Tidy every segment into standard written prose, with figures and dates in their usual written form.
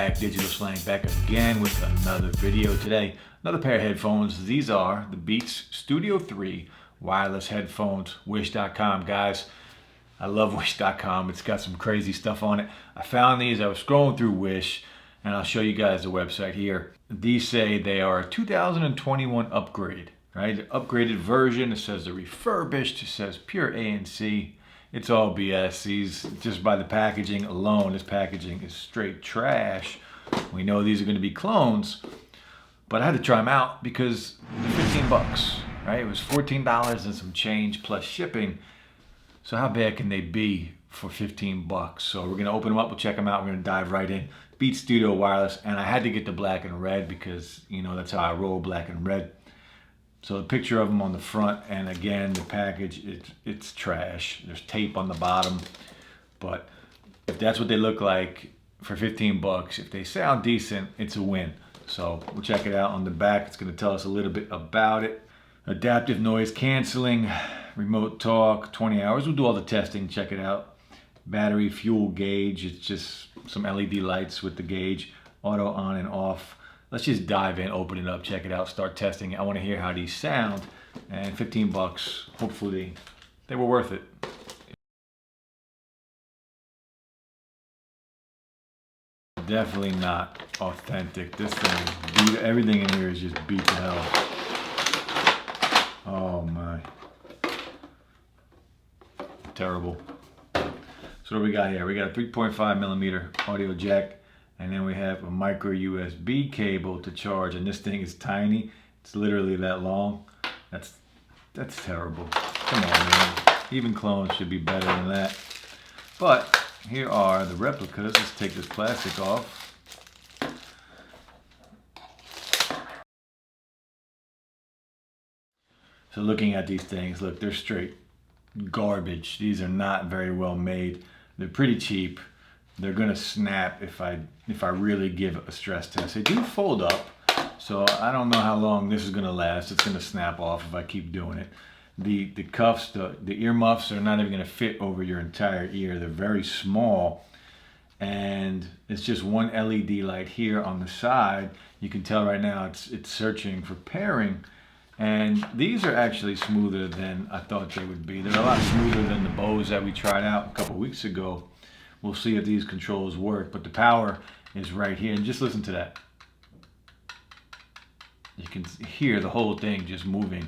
back, Digital Slang back again with another video today. Another pair of headphones. These are the Beats Studio 3 wireless headphones, Wish.com. Guys, I love Wish.com. It's got some crazy stuff on it. I found these, I was scrolling through Wish, and I'll show you guys the website here. These say they are a 2021 upgrade, right? The upgraded version. It says the refurbished, it says pure ANC. It's all BS. These, just by the packaging alone, this packaging is straight trash. We know these are going to be clones, but I had to try them out because they're 15 bucks, right? It was $14 and some change plus shipping. So how bad can they be for 15 bucks? So we're going to open them up, we'll check them out, we're going to dive right in. Beats Studio Wireless, and I had to get the black and red because, you know, that's how I roll, black and red. So the picture of them on the front, and again, the package, it's trash. There's tape on the bottom, but if that's what they look like for 15 bucks, if they sound decent, it's a win. So we'll check it out. On the back, it's gonna tell us a little bit about it. Adaptive noise canceling, remote talk, 20 hours. We'll do all the testing, check it out. Battery fuel gauge, it's just some LED lights with the gauge, auto on and off. Let's just dive in, open it up, check it out, start testing it. I want to hear how these sound, and 15 bucks, hopefully they were worth it. Definitely not authentic. This thing, everything in here is just beat to hell. Oh my. Terrible. So what do we got here? We got a 3.5 millimeter audio jack. And then we have a micro USB cable to charge, and this thing is tiny. It's literally that long. That's terrible. Come on, man. Even clones should be better than that. But here are the replicas. Let's take this plastic off. So looking at these things, look, they're straight garbage. These are not very well made. They're pretty cheap. They're gonna snap if I really give a stress test. They do fold up, so I don't know how long this is gonna last. It's gonna snap off if I keep doing it. The cuffs, the ear muffs are not even gonna fit over your entire ear. They're very small, and it's just one LED light here on the side. You can tell right now it's searching for pairing, and these are actually smoother than I thought they would be. They're a lot smoother than the Bose that we tried out a couple weeks ago. We'll see if these controls work, but the power is right here. And just listen to that. You can hear the whole thing just moving.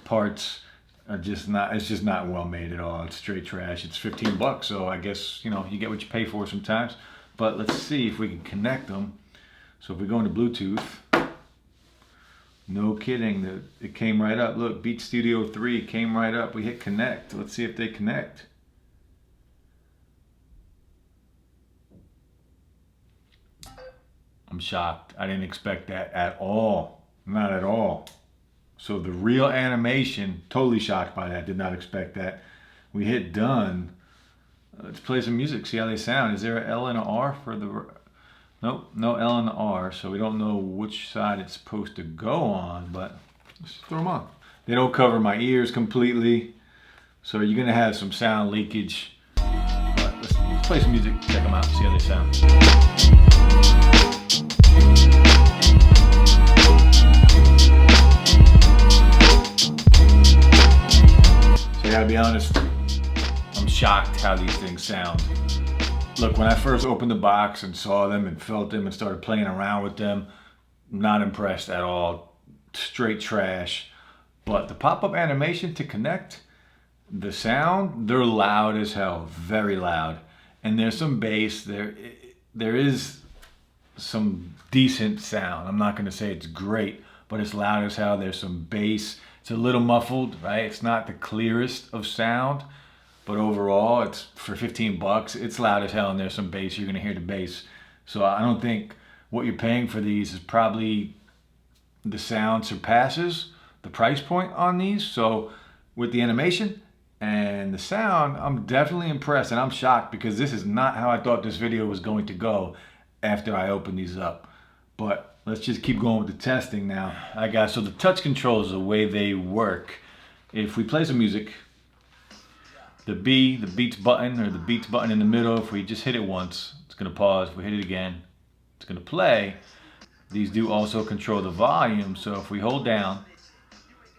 Parts are just not, it's just not well made at all. It's straight trash. It's 15 bucks, so I guess, you know, you get what you pay for sometimes. But let's see if we can connect them. So if we go into Bluetooth, no kidding, it came right up. Look, Beats Studio 3 came right up. We hit connect. Let's see if they connect. I'm shocked. I didn't expect that at all. Not at all. So the real animation, totally shocked by that. Did not expect that. We hit done. Let's play some music, see how they sound. Is there an L and an R for the... Nope, no L and an R, so we don't know which side it's supposed to go on, but let's throw them on. They don't cover my ears completely, so you're gonna have some sound leakage. But let's play some music, check them out, see how they sound. So I gotta be honest, I'm shocked how these things sound. Look, when I first opened the box and saw them and felt them and started playing around with them, not impressed at all. Straight trash. But the pop-up animation to connect, the sound, they're loud as hell, very loud. And there's some bass, there is some decent sound. I'm not gonna say it's great, but it's loud as hell. There's some bass. It's a little muffled, right? It's not the clearest of sound, but overall, it's for 15 bucks. It's loud as hell, and there's some bass. You're gonna hear the bass. So I don't think what you're paying for these is probably the sound surpasses the price point on these. So with the animation and the sound, I'm definitely impressed, and I'm shocked because this is not how I thought this video was going to go after I open these up. But let's just keep going with the testing now. All right, guys, so the touch controls, the way they work. If we play some music, the Beats button, or the Beats button in the middle, if we just hit it once, it's gonna pause. If we hit it again, it's going to play. These do also control the volume, so if we hold down,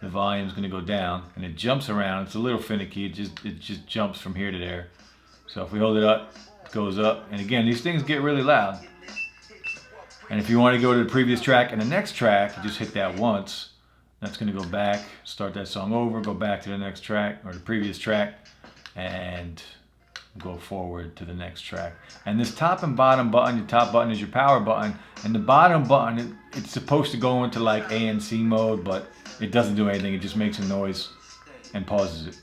the volume is going to go down, and it jumps around. It's a little finicky. It just jumps from here to there. So if we hold it up, it goes up. And again, these things get really loud. And if you want to go to the previous track and the next track, you just hit that once. That's going to go back, start that song over, go back to the next track or the previous track, and go forward to the next track. And this top and bottom button, your top button is your power button, and the bottom button, it's supposed to go into like ANC mode, but it doesn't do anything. It just makes a noise and pauses it.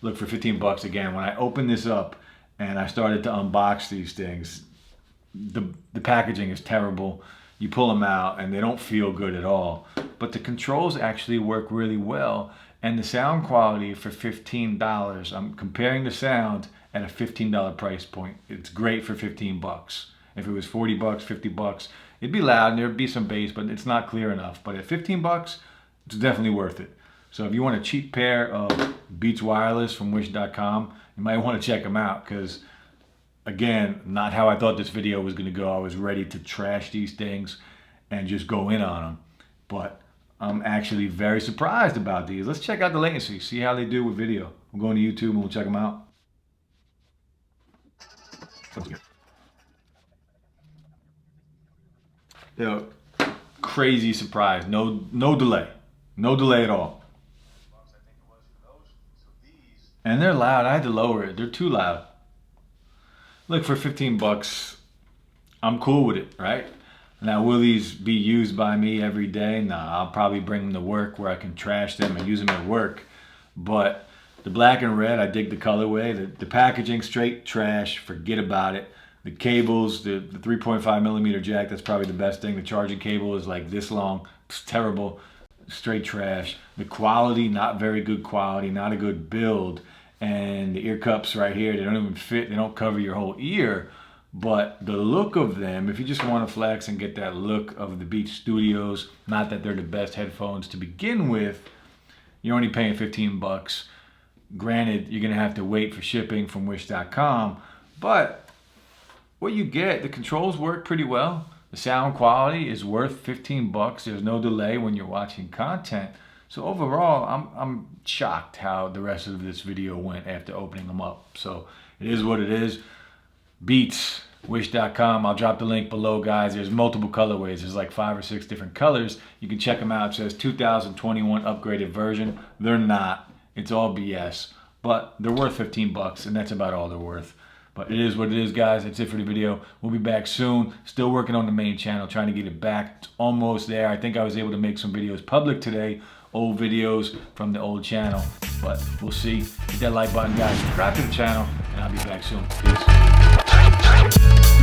Look, for 15 bucks again, when I opened this up and I started to unbox these things, the packaging is terrible. You pull them out and they don't feel good at all. But the controls actually work really well. And the sound quality for $15, I'm comparing the sound at a $15 price point. It's great for 15 bucks. If it was 40 bucks, 50 bucks, it'd be loud and there'd be some bass, but it's not clear enough. But at 15 bucks, it's definitely worth it. So if you want a cheap pair of Beats Wireless from Wish.com, you might want to check them out, because again, not how I thought this video was going to go. I was ready to trash these things and just go in on them. But I'm actually very surprised about these. Let's check out the latency, see how they do with video. We'll go into YouTube and we'll check them out. You know, crazy surprise. No delay. No delay at all. And they're loud. I had to lower it. They're too loud. Look, for 15 bucks, I'm cool with it, right? Now, will these be used by me every day? Nah, I'll probably bring them to work where I can trash them and use them at work. But the black and red, I dig the colorway. The packaging, straight trash, forget about it. The cables, the 3.5 millimeter jack, that's probably the best thing. The charging cable is like this long. It's terrible, straight trash. The quality, not very good quality, not a good build. And the ear cups right here, they don't even fit, they don't cover your whole ear. But the look of them, if you just want to flex and get that look of the Beats Studios, not that they're the best headphones to begin with, you're only paying 15 bucks. Granted, you're going to have to wait for shipping from Wish.com, but what you get, the controls work pretty well. The sound quality is worth 15 bucks. There's no delay when you're watching content. So overall, I'm shocked how the rest of this video went after opening them up. So it is what it is. Beats, Wish.com. I'll drop the link below, guys. There's multiple colorways. There's like 5 or 6 different colors. You can check them out. It says 2021 upgraded version. They're not. It's all BS. But they're worth 15 bucks, and that's about all they're worth. But it is what it is, guys. That's it for the video. We'll be back soon. Still working on the main channel, trying to get it back. It's almost there. I think I was able to make some videos public today. Old videos from the old channel. But we'll see. Hit that like button, guys. Subscribe to the channel, and I'll be back soon. Peace.